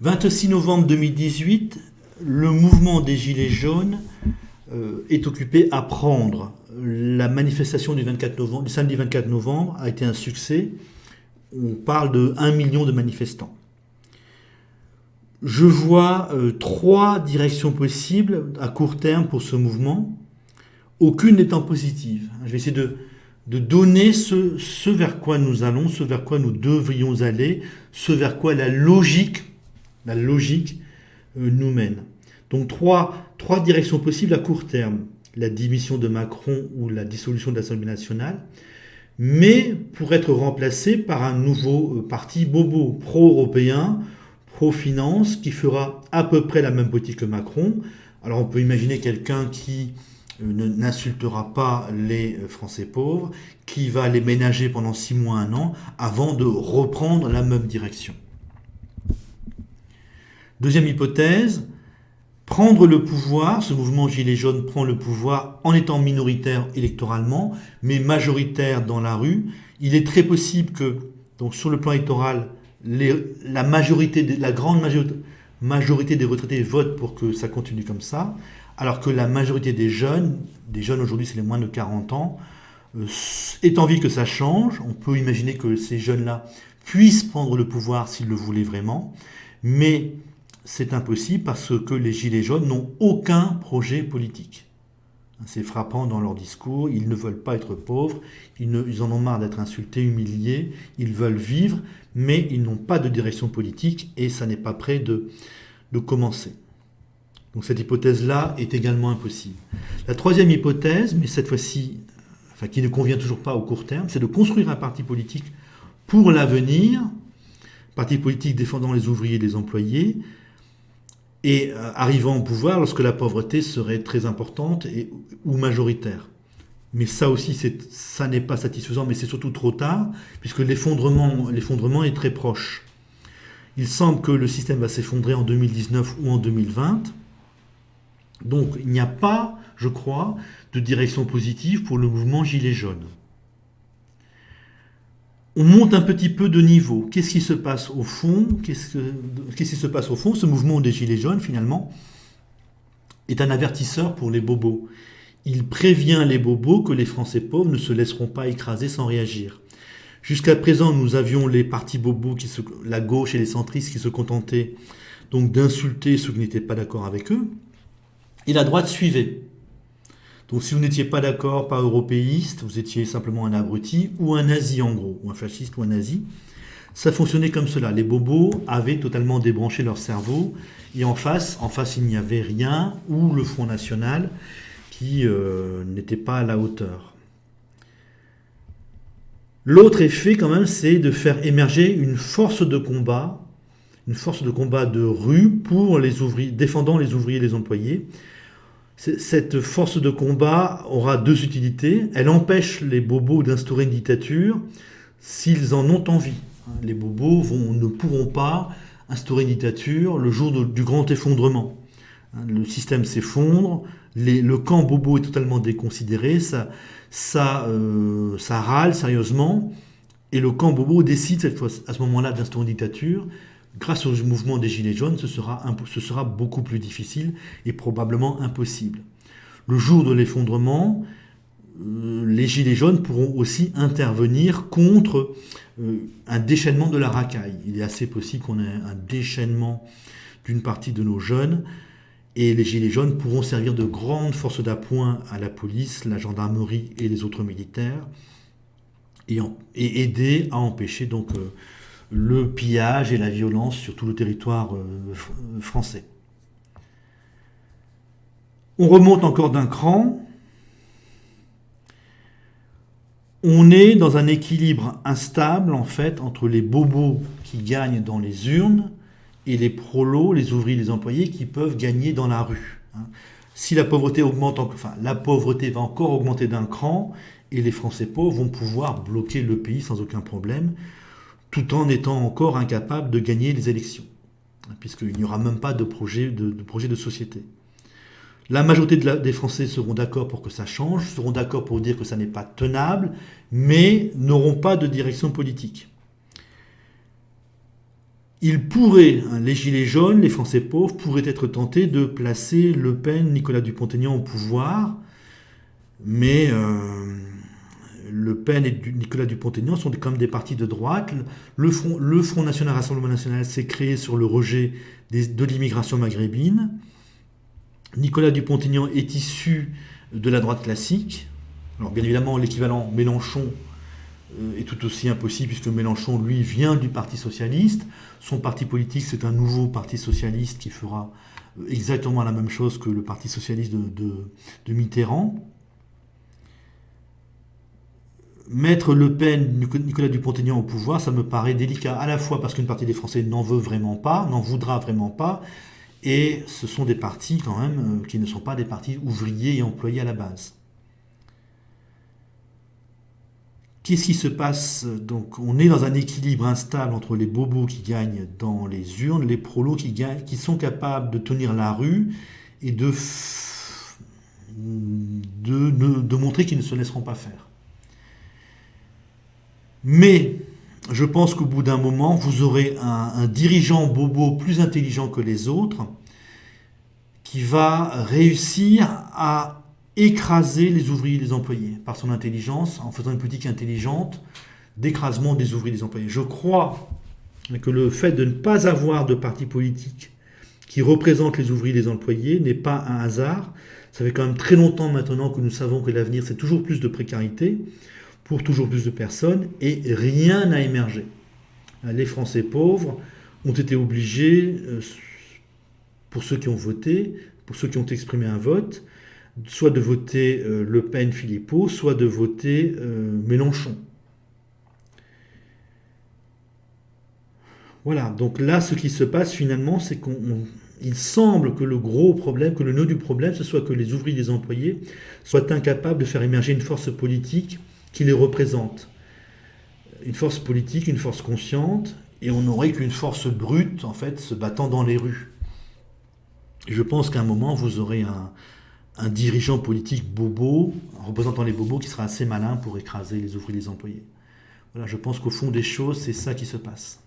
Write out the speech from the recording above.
26 novembre 2018, le mouvement des Gilets jaunes est occupé à prendre. La manifestation du samedi 24 novembre a été un succès. On parle de 1 million de manifestants. Je vois trois directions possibles à court terme pour ce mouvement, aucune n'étant positive. Je vais essayer de donner ce vers quoi nous allons, ce vers quoi nous devrions aller, ce vers quoi la logique nous mène. Donc trois directions possibles à court terme. La démission de Macron ou la dissolution de l'Assemblée nationale, mais pour être remplacé par un nouveau parti bobo, pro-européen, pro-finance, qui fera à peu près la même politique que Macron. Alors on peut imaginer quelqu'un qui n'insultera pas les Français pauvres, qui va les ménager pendant 6 mois, 1 an, avant de reprendre la même direction. Deuxième hypothèse, prendre le pouvoir, ce mouvement Gilets jaunes prend le pouvoir en étant minoritaire électoralement, mais majoritaire dans la rue. Il est très possible que, donc sur le plan électoral, la grande majorité des retraités votent pour que ça continue comme ça, alors que la majorité des jeunes aujourd'hui c'est les moins de 40 ans, est envie que ça change. On peut imaginer que ces jeunes-là puissent prendre le pouvoir s'ils le voulaient vraiment, mais c'est impossible parce que les Gilets jaunes n'ont aucun projet politique. C'est frappant dans leur discours, ils ne veulent pas être pauvres, ils en ont marre d'être insultés, humiliés, ils veulent vivre, mais ils n'ont pas de direction politique et ça n'est pas prêt de commencer. Donc cette hypothèse-là est également impossible. La troisième hypothèse, mais cette fois-ci, qui ne convient toujours pas au court terme, c'est de construire un parti politique pour l'avenir, parti politique défendant les ouvriers et les employés, et arrivant au pouvoir lorsque la pauvreté serait très importante ou majoritaire. Mais ça aussi, ça n'est pas satisfaisant, mais c'est surtout trop tard, puisque l'effondrement est très proche. Il semble que le système va s'effondrer en 2019 ou en 2020. Donc il n'y a pas, je crois, de direction positive pour le mouvement Gilets jaunes. On monte un petit peu de niveau. Qu'est-ce qui se passe au fond ? Qu'est-ce qui se passe au fond ? Ce mouvement des Gilets jaunes, finalement, est un avertisseur pour les bobos. Il prévient les bobos que les Français pauvres ne se laisseront pas écraser sans réagir. Jusqu'à présent, nous avions les partis bobos, la gauche et les centristes, qui se contentaient donc d'insulter ceux qui n'étaient pas d'accord avec eux, et la droite suivait. Donc si vous n'étiez pas d'accord, pas européiste, vous étiez simplement un abruti ou un nazi en gros, ou un fasciste ou un nazi. Ça fonctionnait comme cela. Les bobos avaient totalement débranché leur cerveau et en face il n'y avait rien, ou le Front National qui n'était pas à la hauteur. L'autre effet quand même, c'est de faire émerger une force de combat de rue pour les ouvriers, défendant les ouvriers et les employés. Cette force de combat aura deux utilités. Elle empêche les bobos d'instaurer une dictature s'ils en ont envie. Les bobos ne pourront pas instaurer une dictature le jour du grand effondrement. Le système s'effondre, le camp bobo est totalement déconsidéré, ça râle sérieusement, et le camp bobo décide cette fois, à ce moment-là d'instaurer une dictature. Grâce au mouvement des Gilets jaunes, ce sera beaucoup plus difficile et probablement impossible. Le jour de l'effondrement, les Gilets jaunes pourront aussi intervenir contre un déchaînement de la racaille. Il est assez possible qu'on ait un déchaînement d'une partie de nos jeunes, et les Gilets jaunes pourront servir de grande force d'appoint à la police, la gendarmerie et les autres militaires, et aider à empêcher donc le pillage et la violence sur tout le territoire français. On remonte encore d'un cran. On est dans un équilibre instable, en fait, entre les bobos qui gagnent dans les urnes et les prolos, les ouvriers, les employés qui peuvent gagner dans la rue. Si la pauvreté augmente, la pauvreté va encore augmenter d'un cran, et les Français pauvres vont pouvoir bloquer le pays sans aucun problème, tout en étant encore incapables de gagner les élections, puisqu'il n'y aura même pas de projet de société. La majorité des Français seront d'accord pour que ça change, seront d'accord pour dire que ça n'est pas tenable, mais n'auront pas de direction politique. il pourrait, hein, les Gilets jaunes, les Français pauvres, pourraient être tentés de placer Le Pen, Nicolas Dupont-Aignan au pouvoir, mais Le Pen et Nicolas Dupont-Aignan sont quand même des partis de droite. Le Front National, Rassemblement National s'est créé sur le rejet de l'immigration maghrébine. Nicolas Dupont-Aignan est issu de la droite classique. Alors bien évidemment, l'équivalent Mélenchon est tout aussi impossible puisque Mélenchon, lui, vient du Parti socialiste. Son parti politique, c'est un nouveau parti socialiste qui fera exactement la même chose que le Parti socialiste de Mitterrand. Mettre Le Pen, Nicolas Dupont-Aignan au pouvoir, ça me paraît délicat à la fois parce qu'une partie des Français n'en veut vraiment pas, n'en voudra vraiment pas, et ce sont des partis quand même qui ne sont pas des partis ouvriers et employés à la base. Qu'est-ce qui se passe? Donc, on est dans un équilibre instable entre les bobos qui gagnent dans les urnes, les prolos qui sont capables de tenir la rue et de montrer qu'ils ne se laisseront pas faire. Mais je pense qu'au bout d'un moment, vous aurez un dirigeant bobo plus intelligent que les autres qui va réussir à écraser les ouvriers et les employés par son intelligence, en faisant une politique intelligente d'écrasement des ouvriers et des employés. Je crois que le fait de ne pas avoir de parti politique qui représente les ouvriers et les employés n'est pas un hasard. Ça fait quand même très longtemps maintenant que nous savons que l'avenir, c'est toujours plus de précarité pour toujours plus de personnes, et rien n'a émergé. Les Français pauvres ont été obligés, pour ceux qui ont voté, pour ceux qui ont exprimé un vote, soit de voter Le Pen, Philippot, soit de voter Mélenchon. Voilà, donc là, ce qui se passe finalement, c'est qu'il semble que le gros problème, que le nœud du problème, ce soit que les ouvriers et les employés soient incapables de faire émerger une force politique qui les représente. Une force politique, une force consciente, et on n'aurait qu'une force brute, en fait, se battant dans les rues. Et je pense qu'à un moment, vous aurez un dirigeant politique bobo, représentant les bobos, qui sera assez malin pour écraser les ouvriers et les employés. Voilà, je pense qu'au fond des choses, c'est ça qui se passe.